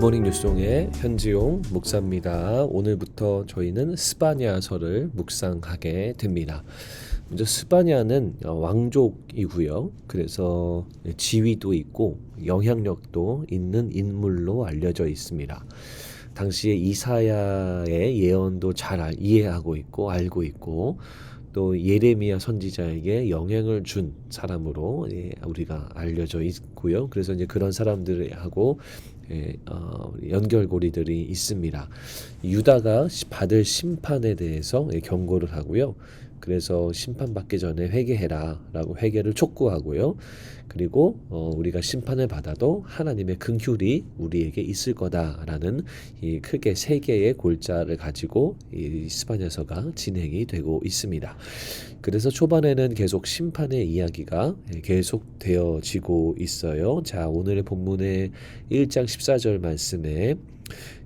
굿모닝 뉴스송의 현지용 목사입니다. 오늘부터 저희는 스바냐서를 묵상하게 됩니다. 먼저 스바냐는 왕족이고요. 그래서 지위도 있고 영향력도 있는 인물로 알려져 있습니다. 당시에 이사야의 예언도 잘 이해하고 있고 알고 있고 또 예레미야 선지자에게 영향을 준 사람으로 우리가 알려져 있고요. 그래서 이제 그런 사람들하고 연결고리들이 있습니다. 유다가 받을 심판에 대해서 경고를 하고요. 그래서 심판받기 전에 회개해라 라고 회개를 촉구하고요. 그리고 우리가 심판을 받아도 하나님의 긍휼이 우리에게 있을 거다라는 이 크게 세 개의 골자를 가지고 이 스바냐서가 진행이 되고 있습니다. 그래서 초반에는 계속 심판의 이야기가 계속 되어지고 있어요. 자, 오늘의 본문의 1장 14절 말씀에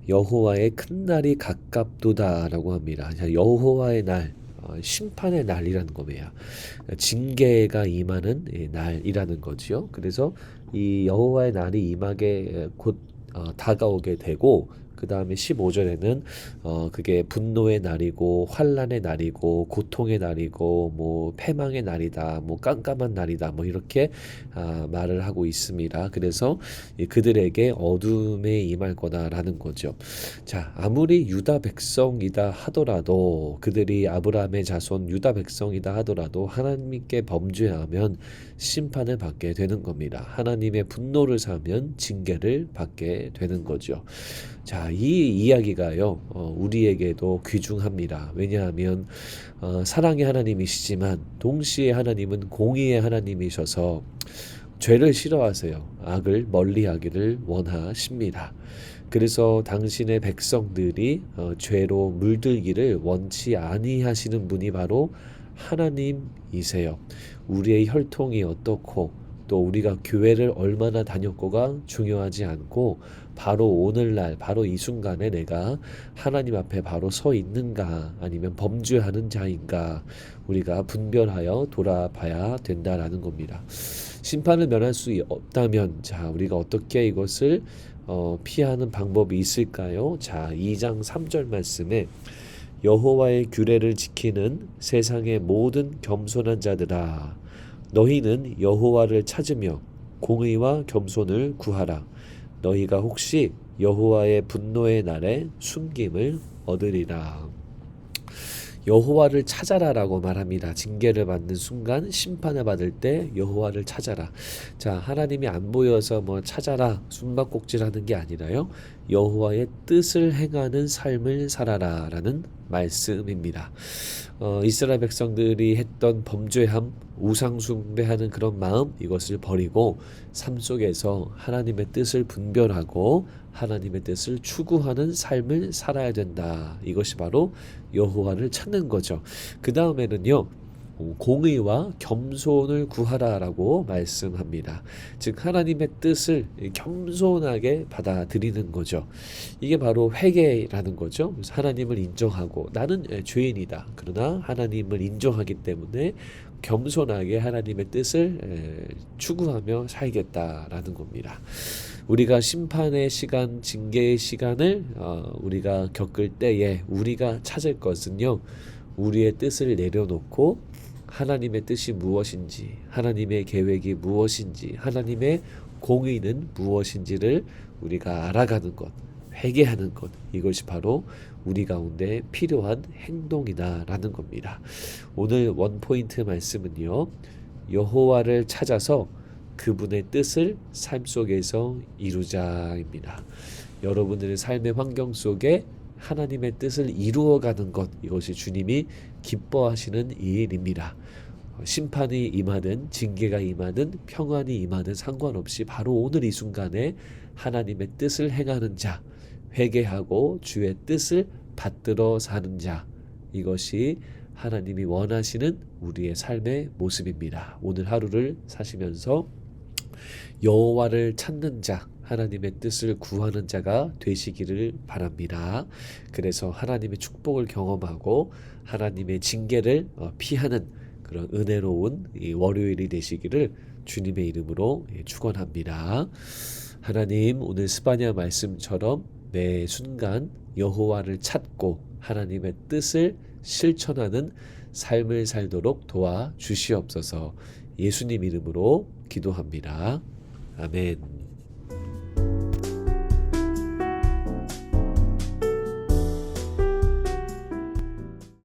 여호와의 큰 날이 가깝도다라고 합니다. 자, 여호와의 날, 심판의 날이라는 겁니다. 징계가 임하는 날이라는 거지요. 그래서 이 여호와의 날이 임하게 곧 다가오게 되고 그 다음에 15절에는 그게 분노의 날이고 환난의 날이고 고통의 날이고 뭐 패망의 날이다 뭐 깜깜한 날이다 뭐 이렇게 말을 하고 있습니다. 그래서 그들에게 어둠에 임할 거다라는 거죠. 자, 아무리 유다 백성이다 하더라도 그들이 아브라함의 자손 유다 백성이다 하더라도 하나님께 범죄하면 심판을 받게 되는 겁니다. 하나님의 분노를 사면 징계를 받게 되는 거죠. 자, 이 이야기가요, 우리에게도 귀중합니다. 왜냐하면 사랑의 하나님이시지만 동시에 하나님은 공의의 하나님이셔서 죄를 싫어하세요. 악을 멀리하기를 원하십니다. 그래서 당신의 백성들이 죄로 물들기를 원치 아니하시는 분이 바로 하나님이세요. 우리의 혈통이 어떻고 또 우리가 교회를 얼마나 다녔고가 중요하지 않고 바로 오늘날 바로 이 순간에 내가 하나님 앞에 바로 서 있는가 아니면 범죄하는 자인가 우리가 분별하여 돌아봐야 된다라는 겁니다. 심판을 면할 수 없다면 자, 우리가 어떻게 이것을 피하는 방법이 있을까요? 자, 2장 3절 말씀에 여호와의 규례를 지키는 세상의 모든 겸손한 자들아 너희는 여호와를 찾으며 공의와 겸손을 구하라. 너희가 혹시 여호와의 분노의 날에 숨김을 얻으리라. 여호와를 찾아라라고 말합니다. 징계를 받는 순간 심판을 받을 때 여호와를 찾아라. 자, 하나님이 안 보여서 뭐 찾아라 숨바꼭질하는 게 아니라요. 여호와의 뜻을 행하는 삶을 살아라라는 말씀입니다. 이스라엘 백성들이 했던 범죄함, 우상 숭배하는 그런 마음 이것을 버리고 삶 속에서 하나님의 뜻을 분별하고 하나님의 뜻을 추구하는 삶을 살아야 된다. 이것이 바로 여호와를 찾는 거죠. 그 다음에는요. 공의와 겸손을 구하라라고 말씀합니다. 즉 하나님의 뜻을 겸손하게 받아들이는 거죠. 이게 바로 회개라는 거죠. 그래서 하나님을 인정하고 나는 죄인이다. 그러나 하나님을 인정하기 때문에 겸손하게 하나님의 뜻을 추구하며 살겠다라는 겁니다. 우리가 심판의 시간, 징계의 시간을 우리가 겪을 때에 우리가 찾을 것은요. 우리의 뜻을 내려놓고 하나님의 뜻이 무엇인지, 하나님의 계획이 무엇인지, 하나님의 공의는 무엇인지를 우리가 알아가는 것, 회개하는 것, 이것이 바로 우리 가운데 필요한 행동이다라는 겁니다. 오늘 원포인트 말씀은요. 여호와를 찾아서 그분의 뜻을 삶 속에서 이루자입니다. 여러분들의 삶의 환경 속에 하나님의 뜻을 이루어가는 것 이것이 주님이 기뻐하시는 일입니다. 심판이 임하든 징계가 임하든 평안이 임하든 상관없이 바로 오늘 이 순간에 하나님의 뜻을 행하는 자 회개하고 주의 뜻을 받들어 사는 자 이것이 하나님이 원하시는 우리의 삶의 모습입니다. 오늘 하루를 사시면서 여호와를 찾는 자 하나님의 뜻을 구하는 자가 되시기를 바랍니다. 그래서 하나님의 축복을 경험하고 하나님의 징계를 피하는 그런 은혜로운 이 월요일이 되시기를 주님의 이름으로 축원합니다. 하나님, 오늘 스바냐 말씀처럼 매 순간 여호와를 찾고 하나님의 뜻을 실천하는 삶을 살도록 도와주시옵소서. 예수님 이름으로 기도합니다. 아멘.